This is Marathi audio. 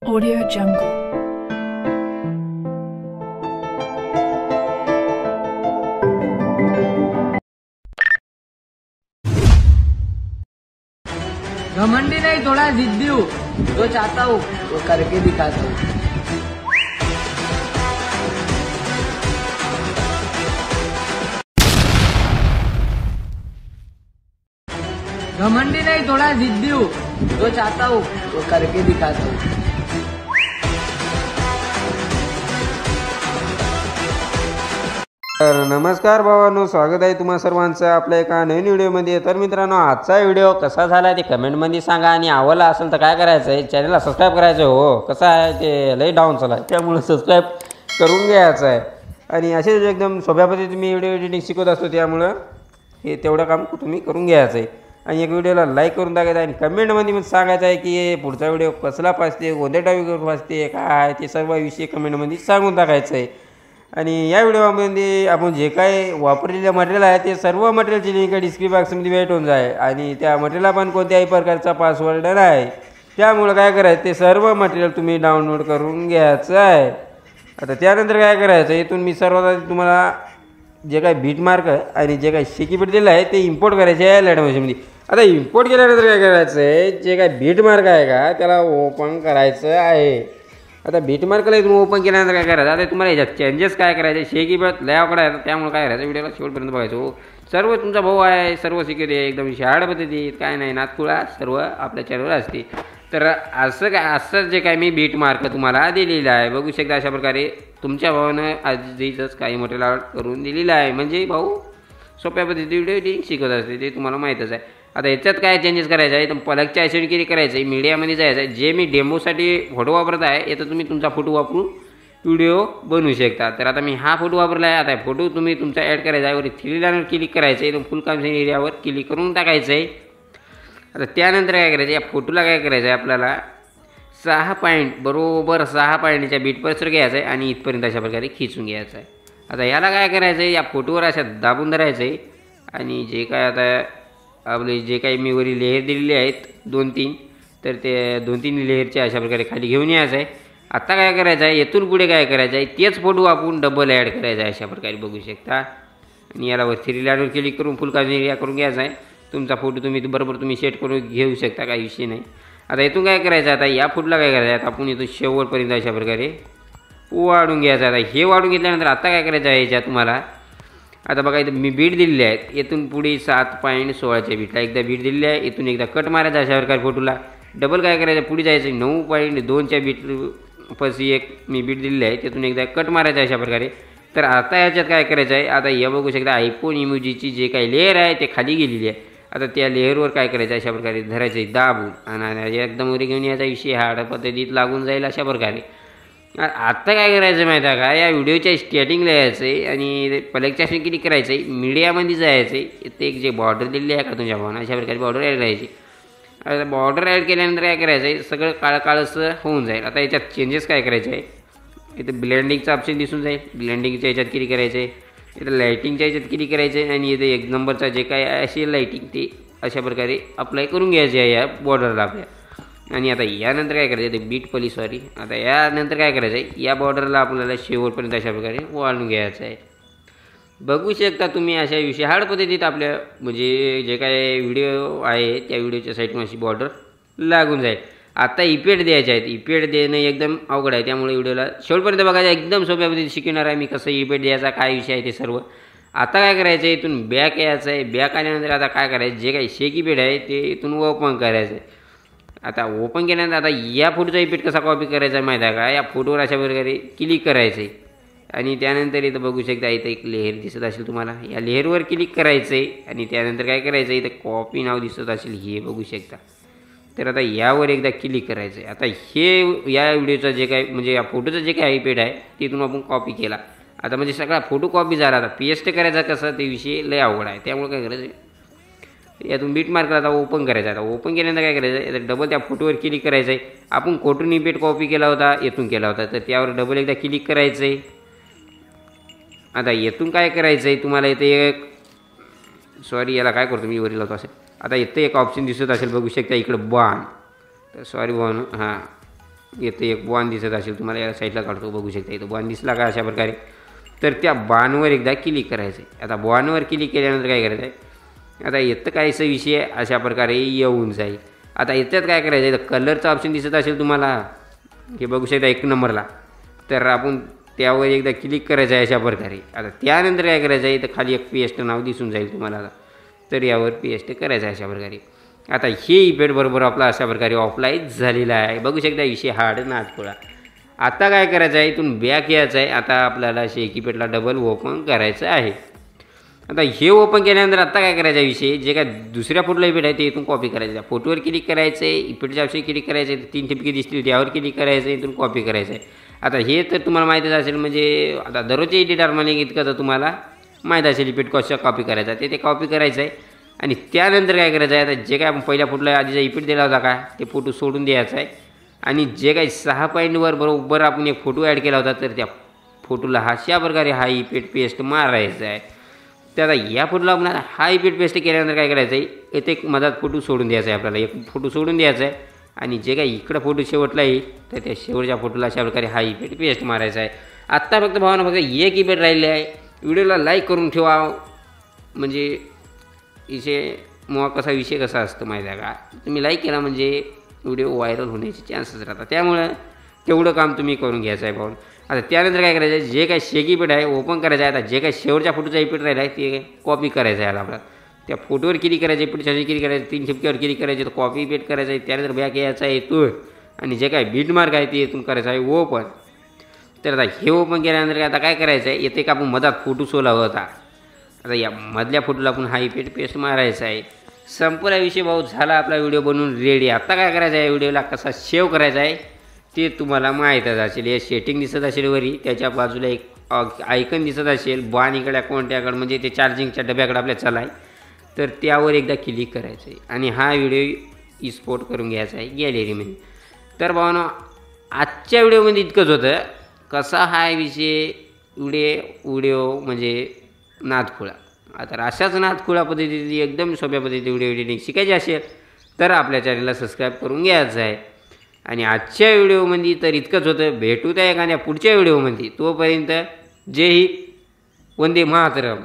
Audio Jungle. घमंडी नहीं थोड़ा जिद्दी हूँ, जो चाहता हूँ वो करके दिखाता हूँ। घमंडी नहीं थोड़ा जिद्दी हूँ, जो चाहता हूँ वो करके दिखाता हूँ। तर नमस्कार भावांनो, स्वागत आहे तुम्हा सर्वांचं आपल्या एका नवीन व्हिडिओमध्ये। तर मित्रांनो, आजचा व्हिडिओ कसा झाला ते कमेंटमध्ये सांगा आणि आवडला असेल तर काय करायचं आहे, चॅनलला सबस्क्राईब करायचं आहे। हो, कसं आहे ते लई डाऊन चालू आहे, त्यामुळे सबस्क्राईब करून घ्यायचं आहे। आणि असेच एकदम सोप्या पद्धतीने मी व्हिडिओ एडिटिंग शिकवत असतो, त्यामुळे हे तेवढं काम तुम्ही करून घ्यायचं आहे। आणि एक व्हिडिओला लाईक करून टाकायचं आहे आणि कमेंटमध्ये पण सांगायचं आहे की पुढचा व्हिडिओ कसला पाहिजे, कोणत्या टॉपिकवर पाहिजे, काय ते सर्व विषय कमेंटमध्ये सांगून टाकायचं आहे। आणि या व्हिडिओमध्ये आपण जे काही वापरलेलं मटेरियल आहे ते सर्व मटेरियलची लिंक डिस्क्रिप्शन बॉक्समध्ये भेटून जाईल। आणि त्या मटेरियलला पण कोणत्याही प्रकारचा पासवर्ड नाही, त्यामुळे काय करायचं ते सर्व मटेरियल तुम्ही डाउनलोड करून घ्यायचं आहे। आता त्यानंतर काय करायचं, इथून मी सर्वात आधी तुम्हाला जे काही बीट मार्क आणि जे काही शेकी बीट दिलं आहे ते इम्पोर्ट करायचे आहे लाईट मशीनमध्ये। आता इम्पोर्ट केल्यानंतर काय करायचं आहे, जे काही बीट मार्क आहे का त्याला ओपन करायचं आहे। आता बीट मार्कला इथून ओपन केल्यानंतर काय करायचं, आता तुम्हाला याच्यात चेंजेस काय करायचे, शेकी बीट लेआउट आहे, त्यामुळे काय करायचं व्हिडिओला शेवटपर्यंत बघायचो। सर्व तुमचा भाऊ आहे, सर्व शिकवते एकदम शाळा पद्धतीत, काय नाही नातकुळा सर्व आपल्या चॅनलवर असते। तर असं जे काय मी बीट मार्क तुम्हाला दिलेला आहे बघू शकता, अशा प्रकारे तुमच्या भावानं आधीच काही मटेरियल करून दिलेलं आहे, म्हणजे भाऊ सोप्या पद्धतीने व्हिडिओ एडिटिंग शिकवत असते, ते तुम्हाला माहीतच आहे। आता याच्यात काय चेंजेस करायचं आहे, तर पलकच्या ॲसिड करायचं आहे, मीडियामध्ये जायचं आहे। जे मी डेमोसाठी फोटो वापरत आहे, याचा तुम्ही तुमचा फोटो वापरून व्हिडिओ बनवू शकता। तर आता मी हा फोटो वापरला आहे, आता फोटो तुम्ही तुमचा ॲड करायचा आहे, वर थ्री लाईनवर क्लिक करायचं आहे, फुल कॉन्फिगरेशन एरियावर क्लिक करून टाकायचं आहे। आता त्यानंतर काय करायचं, या फोटोला काय करायचं आहे, आपल्याला 6 पॉईंट बरोबर 6 पॉईंटच्या बीटपर्यंत घ्यायचं आहे आणि इथपर्यंत अशा प्रकारे खिचून घ्यायचं आहे। आता याला काय करायचं आहे, या फोटोवर अशा दाबून धरायचं आहे आणि जे काय आता आपले जे काही मी वरील लेअर दिलेले आहेत 2-3, तर ते 2-3 लेअरचे अशा प्रकारे खाली घेऊन यायचं आहे। आता काय करायचं आहे, येथून पुढे काय करायचं आहे, तेच फोटो आपण डबल ॲड करायचा आहे, अशा प्रकारे बघू शकता। आणि याला थ्री लाईनवर क्लिक करून फुल कॉन्फिगरेशन एरिया करून घ्यायचा आहे। तुमचा फोटो तुम्ही सेट करून घेऊ शकता, काही विषय नाही। आता इथून काय करायचं, आता या फोटोला काय करायचं आहे, आपण इथून शेवटपर्यंत अशा प्रकारे वाढून घ्यायचं आहे। आता हे वाढून घेतल्यानंतर आता काय करायचं आहे, याच्यात तुम्हाला आता बघा इथं मी बीट दिलेले आहेत, इथून पुढे 7.16च्या बीटला एकदा बीट दिलेली आहे, इथून एकदा कट मारायचा अशा प्रकारे फोटोला डबल काय करायचं, पुढे जायचं 9.2च्या बीट पसी एक मी बीट दिलेली आहे, तिथून एकदा कट मारायचं अशा प्रकारे। तर आता याच्यात काय करायचं आहे, आता हे बघू शकता आयफोन इमोजीची जे काही लेअर आहे ते खाली गेलेली आहे। आता त्या लेअरवर काय करायचं, अशा प्रकारे धरायचं आहे दाबून आणि एकदम वर घेऊन याचा विषय हार्ड पद्धतीत लागून जाईल अशा प्रकारे। आता काय करायचं माहीत आहे का, या व्हिडिओच्या स्टार्टिंगला यायचं आहे आणि पलकच्या अशी क्लिक करायचं आहे, मीडियामध्ये जायचं आहे, ते एक जे बॉर्डर दिलेली आहे का तुमच्या भावानं अशा प्रकारे बॉर्डर ॲड करायची। आता बॉर्डर ॲड केल्यानंतर काय करायचं आहे, सगळं काळं होऊन जाईल। आता याच्यात चेंजेस काय करायचे आहे, इथं ब्लेंडिंगचं ऑप्शन दिसून जाईल, ब्लेंडिंगच्या याच्यात क्लिक करायचं आहे, इथं लाईटिंगच्या याच्यात क्लिक करायचं आहे आणि इथं 1 नंबरचा जे काय असेल लाईटिंग ते अशा प्रकारे अप्लाय करून घ्यायचे आहे या बॉर्डरला आपल्या। आणि आता यानंतर काय करायचं आहे, बीट पली आता यानंतर काय करायचं आहे, या बॉर्डरला आपल्याला शेवटपर्यंत अशा प्रकारे वाढून घ्यायचं आहे। बघू शकता तुम्ही अशा विषय हार्ड पद्धतीत आपल्या म्हणजे जे काय व्हिडिओ आहे त्या व्हिडिओच्या साईडमध्ये अशी बॉर्डर लागून जाईल। आता इफेक्ट द्यायचे आहेत, इफेक्ट देणं एकदम अवघड आहे, त्यामुळे व्हिडिओला शेवटपर्यंत बघायचं, एकदम सोप्या पद्धतीत शिकवणार आहे मी कसं इफेक्ट द्यायचा, काय विषय आहे ते सर्व। आता काय करायचं आहे, इथून बॅक यायचं आहे, बॅक आल्यानंतर आता काय करायचं, जे काही शेक इफेक्ट आहे ते इथून ओपन करायचं आहे। आता ओपन केल्यानंतर आता या फोटोचा इफेक्ट कसा कॉपी करायचा आहे माहीत आहे का, या फोटोवर अशा प्रकारे क्लिक करायचं आहे आणि त्यानंतर इथं बघू शकता इथं एक लेअर दिसत असेल तुम्हाला, या लेअरवर क्लिक करायचं आहे आणि त्यानंतर काय करायचं आहे, इथं कॉपी नाव दिसत असेल हे बघू शकता, तर आता यावर एकदा क्लिक करायचं आहे। आता हे या व्हिडिओचं जे काय म्हणजे या फोटोचं जे काय इफेक्ट आहे तिथून आपण कॉपी केला, आता म्हणजे सगळा फोटो कॉपी झाला। आता पेस्ट करायचा कसं ते विषय लय अवघड आहे, त्यामुळे काय करायचं, यातून बीट मार्कला आता ओपन करायचं आहे। आता ओपन केल्यानंतर काय करायचं आहे, डबल त्या फोटोवर क्लिक करायचं आहे, आपण कोठून इफेक्ट कॉपी केला होता येथून केला होता, तर त्यावर डबल एकदा क्लिक करायचं आहे। आता येथून काय करायचं आहे, तुम्हाला इथे एक याला काय करतो मी वरील लावतो असेल, आता इथं एक ऑप्शन दिसत असेल बघू शकता इकडं बाण, तर सॉरी बाण हां येतं एक बॉन दिसत असेल तुम्हाला, या साईडला काढतो बघू शकता, इथं बॉन दिसला का अशा प्रकारे, तर त्या बाणवर एकदा क्लिक करायचं आहे. आता बॉनवर क्लिक केल्यानंतर काय करायचं आहे, आता येतं काहीसा विषय अशा प्रकारे येऊन जाईल. आता याच्यात काय करायचं आहे, तर कलरचा ऑप्शन दिसत असेल तुम्हाला, हे बघू शकता 1 नंबरला, तर आपण त्यावर एकदा क्लिक करायचं आहे अशा प्रकारे. आता त्यानंतर काय करायचं आहे, तर खाली एक पेस्ट नाव दिसून जाईल तुम्हाला, तर यावर पेस्ट करायचं आहे अशा प्रकारे. आता हे इफेक्ट बरोबर आपला अशा प्रकारे ऑफलाईन झालेला आहे. बघू शकता विषय हार्ड नादखुळा. आता काय करायचं आहे, इथून बॅक यायचं आहे. आता आपल्याला शेक इफेक्टला डबल ओपन करायचं आहे. आता हे ओपन केल्यानंतर आता काय करायचं विषय, जे काय दुसऱ्या फोटोला इफेक्ट आहे ते इथून कॉपी करायचं आहे. फोटोवर क्लिक करायचं आहे, इफेक्टच्या ऑप्शन क्लिक करायचं आहे, 3 ठिपके दिसतील त्यावर क्लिक करायचं आहे, इथून कॉपी करायचं आहे. आता हे तर तुम्हाला माहितीच असेल, म्हणजे आता दररोजच्या एडिटर मला इतकं तर तुम्हाला माहीत असेल इफेक्ट कशा कॉपी करायचा ते कॉपी करायचं आहे. आणि त्यानंतर काय करायचं आहे, आता जे काय आपण पहिल्या फोटोला आधीचा इफेक्ट दिला होता का ते फोटो सोडून द्यायचा आहे. आणि जे काही 6 पॉईंटवर बरोबर आपण एक फोटो ॲड केला होता, तर त्या फोटोला अशा प्रकारे हा इफेक्ट पेस्ट मारायचा आहे. तर आता या फोटोला आपण हा इफेक्ट पेस्ट केल्यानंतर काय करायचं आहे, येथे एक मधात फोटो सोडून द्यायचा आहे. आपल्याला एक फोटो सोडून द्यायचा आहे आणि जे काही इकडं फोटो शेवटला येईल तर त्या शेवटच्या फोटोला अशा प्रकारे हा इफेक्ट पेस्ट मारायचा आहे. आत्ता फक्त भावानं फक्त एक इफेक्ट राहिलेला आहे. व्हिडिओला लाईक करून ठेवा, म्हणजे विषय कसा विषय कसा असतो माहिती आहे का, तुम्ही लाईक केला म्हणजे व्हिडिओ व्हायरल होण्याचे चान्सेस राहतात. त्यामुळं तेवढं काम तुम्ही करून घ्यायचं आहे भाऊ. आता त्यानंतर काय करायचं आहे, जे काही शेक इफेक्ट आहे ओपन करायचं आहे. आता जे काही शेवटच्या फोटोचा इफेक्ट राहिला आहे ते कॉपी करायचं आहे. आपल्याला त्या फोटोवर क्लिक करायचं, इफेक्टच्या क्लिक करायचं, 3 ठिपक्यावर क्लिक करायचं, तर कॉपी पेस्ट करायचं आहे. त्यानंतर बॅक यायचा आहे इथून, आणि जे काही बीट मार्क आहे ते इथून करायचं आहे ओपन. तर आता हे ओपन केल्यानंतर आता काय करायचं आहे, येथे का आपण मधात फोटो सोला होता, आता या मधल्या फोटोला आपण हा इफेक्ट पेस्ट मारायचा आहे. संपला विषय भाऊ, झाला आपला व्हिडिओ बनवून रेडी. आता काय करायचं आहे, व्हिडिओला कसा सेव्ह करायचा आहे ते तुम्हाला माहीतच असेल. हे सेटिंग दिसत असेल वरी, त्याच्या बाजूला एक आयकन दिसत असेल, बाण इकडे कोणत्याकडे म्हणजे ते चार्जिंगच्या डब्याकडे आपल्या चालाय, तर त्यावर एकदा क्लिक करायचं आहे आणि हा व्हिडिओ एक्सपोर्ट करून घ्यायचा आहे गॅलरीमध्ये. तर भावानो, आजच्या व्हिडिओमध्ये इतकंच होतं. कसा हा विषय व्हिडिओ म्हणजे नादखुळा. आता अशाच नादखुळा पद्धतीने एकदम सोप्या पद्धतीने व्हिडिओ एडिटिंग शिकायची असेल तर आपल्या चॅनलला सबस्क्राईब करून घ्यायचं आहे. आणि आजच्या व्हिडिओमध्ये तर इतकंच होतं. भेटू त्या एखाद्या पुढच्या व्हिडिओमध्ये. तोपर्यंत जय हिंद, वंदे मातरम.